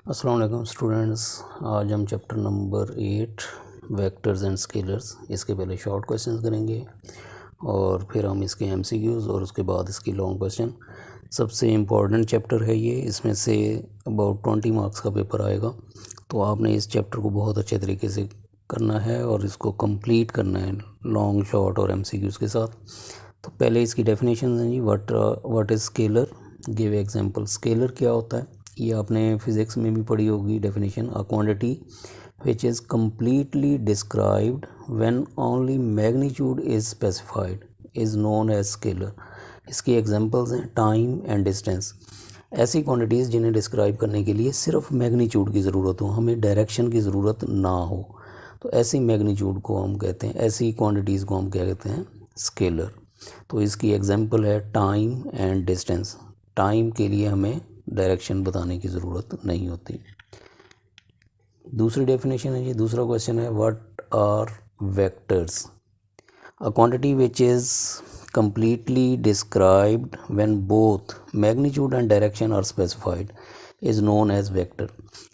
अस्सलाम वालेकुम स्टूडेंट्स। आज हम chapter number 8 vectors and scalars, इसके पहले शॉर्ट क्वेश्चंस करेंगे और फिर हम इसके एमसीक्यूज़ और उसके बाद इसकी लॉन्ग क्वेश्चन। सबसे इम्पॉर्टेंट चैप्टर है ये, इसमें से अबाउट 20 मार्क्स का पेपर आएगा। तो आपने इस चैप्टर को बहुत अच्छे तरीके से करना है और इसको कंप्लीट करना है लॉन्ग शॉर्ट और एमसीक्यूज़ के साथ। तो पहले इसकी डेफिनेशन है जी, what is scalar, give example. Scalar क्या होता है ये आपने फिज़िक्स में भी पढ़ी होगी definition. A quantity which is completely described when only magnitude is specified is known as scalar. इसकी एग्जांपल्स हैं टाइम एंड डिस्टेंस। ऐसी क्वांटिटीज़ जिन्हें डिस्क्राइब करने के लिए सिर्फ मैग्नीट्यूड की ज़रूरत हो, हमें डायरेक्शन की ज़रूरत ना हो, तो ऐसी मैग्नीट्यूड को हम कहते हैं, ऐसी क्वांटिटीज़ को हम क्या कहते हैं, स्केलर। तो इसकी एग्जांपल है टाइम एंड डिस्टेंस। टाइम के लिए हमें डायरेक्शन बताने की ज़रूरत नहीं होती। दूसरी डेफिनेशन है ये, दूसरा क्वेश्चन है what are vectors. A quantity which is completely described when both magnitude and direction are specified is known as vector।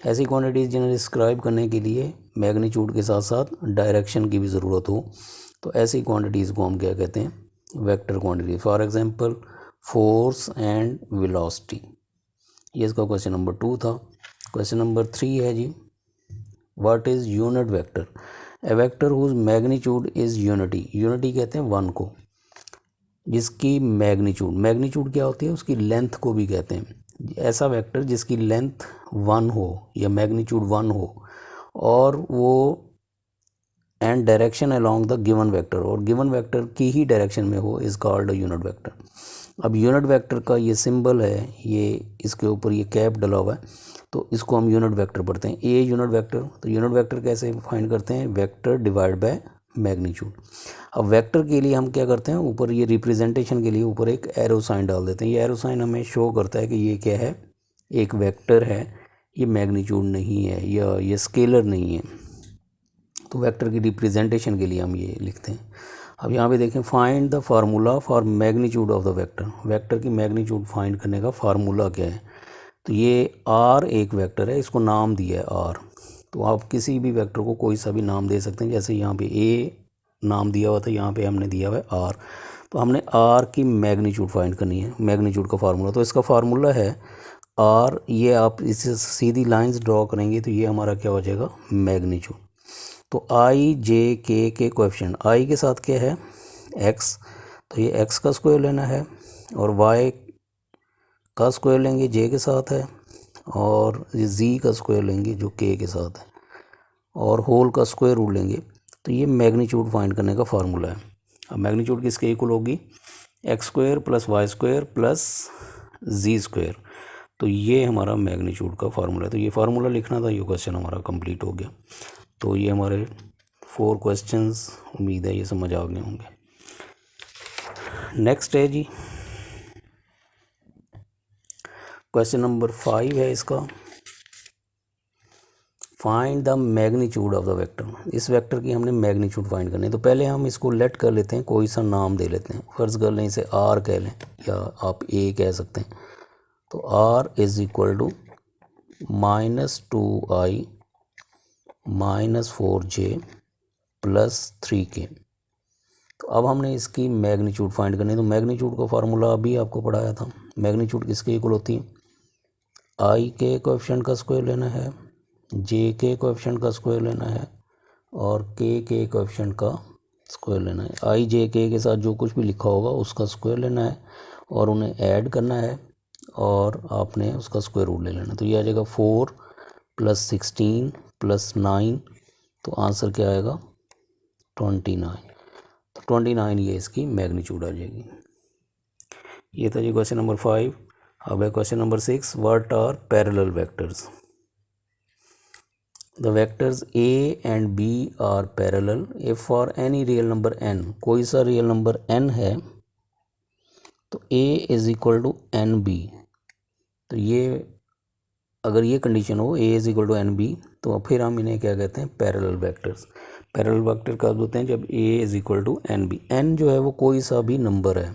ऐसी क्वांटिटीज़ जिन्हें डिस्क्राइब करने के लिए मैग्नीट्यूड के साथ साथ डायरेक्शन की भी ज़रूरत हो, तो ऐसी क्वांटिटीज़ को हम क्या कहते हैं, vector quantity. For example force and velocity. ये इसका क्वेश्चन नंबर 2 था। क्वेश्चन नंबर 3 है जी, what is unit vector. A vector whose magnitude is unity. Unity कहते हैं 1 को, जिसकी मैग्नीट्यूड क्या होती है, उसकी लेंथ को भी कहते हैं। ऐसा वेक्टर जिसकी लेंथ 1 हो या मैग्नीट्यूड 1 हो और वो and direction along the given vector, और गिवन वेक्टर की ही डायरेक्शन में हो, is called a unit vector. अब यूनिट वेक्टर का ये सिंबल है, ये इसके ऊपर ये कैप डला हुआ है, तो इसको हम यूनिट वेक्टर पढ़ते हैं। ए यूनिट वेक्टर, तो यूनिट वेक्टर कैसे फाइंड करते हैं, वेक्टर डिवाइड बाय मैग्नीट्यूड। अब वेक्टर के लिए हम क्या करते हैं, ऊपर ये रिप्रेजेंटेशन के लिए ऊपर एक एरो साइन डाल देते हैं। ये एरो साइन हमें शो करता है कि ये क्या है, एक वेक्टर है, ये मैग्नीट्यूड नहीं है या ये स्केलर नहीं है। तो वेक्टर की रिप्रेजेंटेशन के लिए हम ये लिखते हैं। अब यहाँ पे देखें, find the formula for magnitude of the vector. Vector की मैग्नीट्यूड फाइंड करने का फार्मूला क्या है, तो ये आर एक वेक्टर है, इसको नाम दिया है आर। तो आप किसी भी वेक्टर को कोई सा भी नाम दे सकते हैं, जैसे यहाँ पे ए नाम दिया हुआ था, यहाँ पे हमने दिया हुआ है आर। तो हमने आर की मैग्नीट्यूड फाइंड करनी है, मैग्नीट्यूड का फार्मूला। तो इसका फार्मूला है आर, ये आप इससे सीधी लाइंस ड्रॉ करेंगे तो ये हमारा क्या हो जाएगा, मैग्नीट्यूड। तो आई जे के कोएफिशिएंट, आई के साथ क्या है, एक्स, तो ये एक्स का स्क्वायर लेना है, और वाई का स्क्वायर लेंगे जे के साथ है, और जी का स्क्वायर लेंगे जो के साथ है, और होल का स्क्वायर रूट लेंगे। तो ये मैग्नीट्यूड फाइंड करने का फार्मूला है। अब मैग्नीट्यूड किसके इक्वल होगी, X square plus Y square plus Z square. तो ये हमारा मैग्नीट्यूड का फार्मूला है। तो ये फार्मूला लिखना था, ये क्वेश्चन हमारा कंप्लीट हो गया। तो ये हमारे 4 क्वेश्चंस, उम्मीद है ये समझ आ गए होंगे। नेक्स्ट है जी, क्वेश्चन नंबर 5 है इसका, find the magnitude of the vector. इस वेक्टर की हमने मैग्नीट्यूड फाइंड करनी है। तो पहले हम इसको लेट कर लेते हैं, कोई सा नाम दे लेते हैं। फर्ज कर लें इसे आर कह लें, या आप ए कह सकते हैं। तो r is equal to -2i -4j plus 3k। तो अब हमने इसकी मैग्नीट्यूड फाइंड करनी है। तो मैग्नीट्यूड का फार्मूला अभी आपको पढ़ाया था। मैग्नीट्यूड किसके इक्वल होती है, आई के कोएफिशिएंट का स्क्वायर लेना है, जे के कोएफिशिएंट का स्क्वायर लेना है, और के कोएफिशिएंट का स्क्वायर लेना है। आई जे के साथ जो कुछ भी लिखा होगा उसका स्क्वायर लेना है और उन्हें ऐड करना है, और आपने उसका स्क्वायर रूट ले लेना। तो ये आ जाएगा 4 + 16 + 9, तो आंसर क्या आएगा, 29। तो 29 ये इसकी मैग्नीट्यूड आ जाएगी। ये था जी क्वेश्चन नंबर 5। अब है question number 6, what are parallel vectors. The vectors a and b are parallel if for any real number n, कोई सा रियल नंबर n है तो a is equal to n b. तो ये अगर ये कंडीशन हो a is equal to n b, तो फिर हम इन्हें क्या कहते हैं, पैरेलल वेक्टर्स। पैरेलल वेक्टर कब होते हैं, जब a is equal to n b. N जो है वो कोई सा भी नंबर है,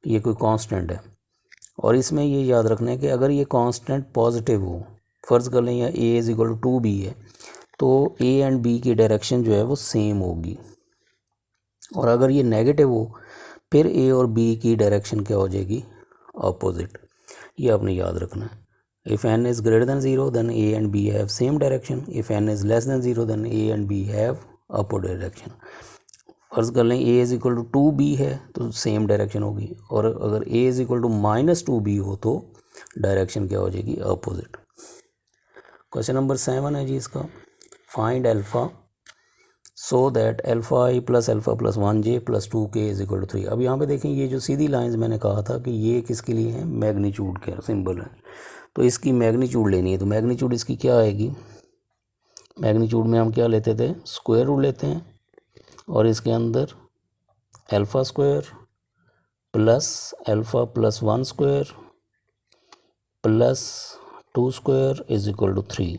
ये कोई कांस्टेंट है, और इसमें ये याद रखना है कि अगर ये कांस्टेंट पॉजिटिव हो फ़र्ज़ कर लें या A is equal to 2b है, तो ए एंड बी की डायरेक्शन जो है वो सेम होगी। और अगर ये नेगेटिव हो फिर ए और बी की डायरेक्शन क्या हो जाएगी, अपोजिट। ये आपने याद रखना है। If n is greater than 0 then a and b have same direction, if n is less than 0 then a and b have opposite direction. फर्ज कर लें A is equal to 2b है तो सेम डायरेक्शन होगी, और अगर A is equal to -2b हो तो डायरेक्शन क्या हो जाएगी, अपोजिट। क्वेश्चन नंबर 7 है जी इसका, find alpha so that alpha i plus alpha plus 1j plus 2k is equal to 3। अब यहाँ पे देखें ये जो सीधी लाइंस मैंने कहा था कि ये किसके लिए है, मैग्नीट्यूड के सिंबल है, तो इसकी मैग्नीट्यूड लेनी है। तो मैग्नीट्यूड इसकी क्या आएगी, मैग्नीट्यूड में हम क्या लेते थे, स्क्वायर रूट लेते हैं, और इसके अंदर alpha square plus alpha plus 1 square plus 2 square is equal to 3।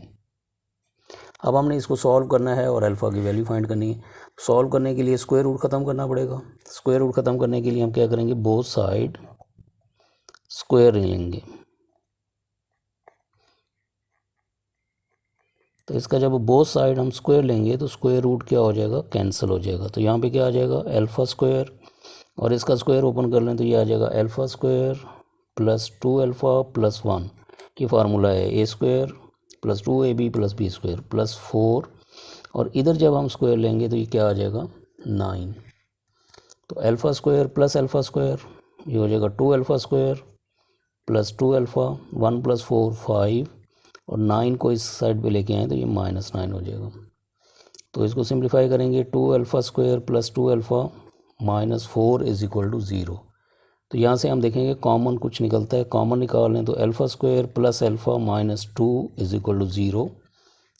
अब हमने इसको सॉल्व करना है और अल्फ़ा की वैल्यू फाइंड करनी है। सॉल्व करने के लिए स्क्वायर रूट ख़त्म करना पड़ेगा। स्क्वायर रूट ख़त्म करने के लिए हम क्या करेंगे, बोथ साइड स्क्वायर लेंगे। तो इसका जब बोथ साइड हम स्क्वायर लेंगे तो स्क्वायर रूट क्या हो जाएगा, कैंसिल हो जाएगा। तो यहाँ पे क्या आ जाएगा, अल्फ़ा स्क्वायर, और इसका स्क्वायर ओपन कर लें तो ये आ जाएगा alpha square plus 2 alpha plus 1। ये फार्मूला है A square plus 2ab plus B square plus 4, और इधर जब हम स्क्वायर लेंगे तो ये क्या आ जाएगा, 9। तो alpha square plus alpha square ये हो जाएगा 2 alpha square plus 2 alpha, 1 plus 4 5, और 9 को इस साइड पे लेके आए तो ये -9 हो जाएगा। तो इसको सिंप्लीफाई करेंगे, 2 alpha square plus 2 alpha minus 4 is equal to 0। तो यहाँ से हम देखेंगे कॉमन कुछ निकलता है, कॉमन निकाल लें तो alpha square plus alpha minus 2 is equal to 0,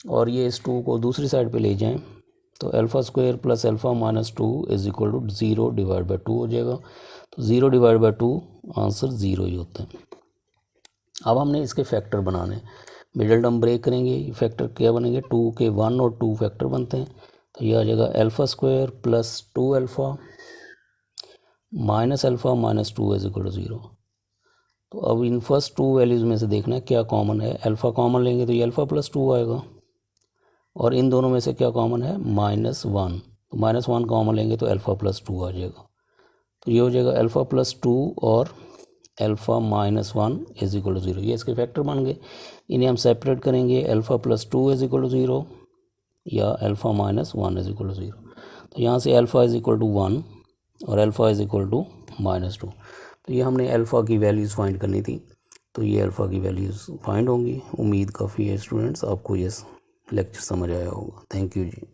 और ये इस 2 को दूसरी साइड पे ले जाएं तो alpha square plus alpha minus 2 is equal to 0 divide by 2 हो जाएगा। तो 0 डिवाइड बाई 2 आंसर 0 ही होता है। अब हमने इसके फैक्टर बनाने, मिडल टर्म ब्रेक करेंगे, फैक्टर क्या बनेंगे, 2 के 1 और 2 फैक्टर बनते हैं। तो ये आ जाएगा alpha square plus 2 alpha minus alpha minus 2 is equal to 0। तो अब इन फर्स्ट 2 वैल्यूज़ में से देखना है क्या कॉमन है। अल्फ़ा कॉमन लेंगे तो ये अल्फ़ा प्लस 2 आएगा, और इन दोनों में से क्या कॉमन है, -1। तो -1 कॉमन लेंगे तो अल्फ़ा प्लस 2 आ जाएगा। तो ये हो जाएगा अल्फ़ा प्लस 2 और अल्फ़ा -1 इज इक्वल टू 0। ये इसके फैक्टर बन गए। इन्हें हम सेपरेट करेंगे, alpha plus 2 is equal to 0 या अल्फ़ा -1 इज इक्वल टू 0। तो यहाँ से अल्फ़ा इज इक्वल टू 1 और अल्फ़ा इज इक्वल टू -2। तो ये हमने अल्फ़ा की वैल्यूज़ फाइंड करनी थी, तो ये अल्फ़ा की वैल्यूज़ फाइंड होंगी। उम्मीद काफ़ी है स्टूडेंट्स आपको ये लेक्चर समझ आया होगा। Thank you ji.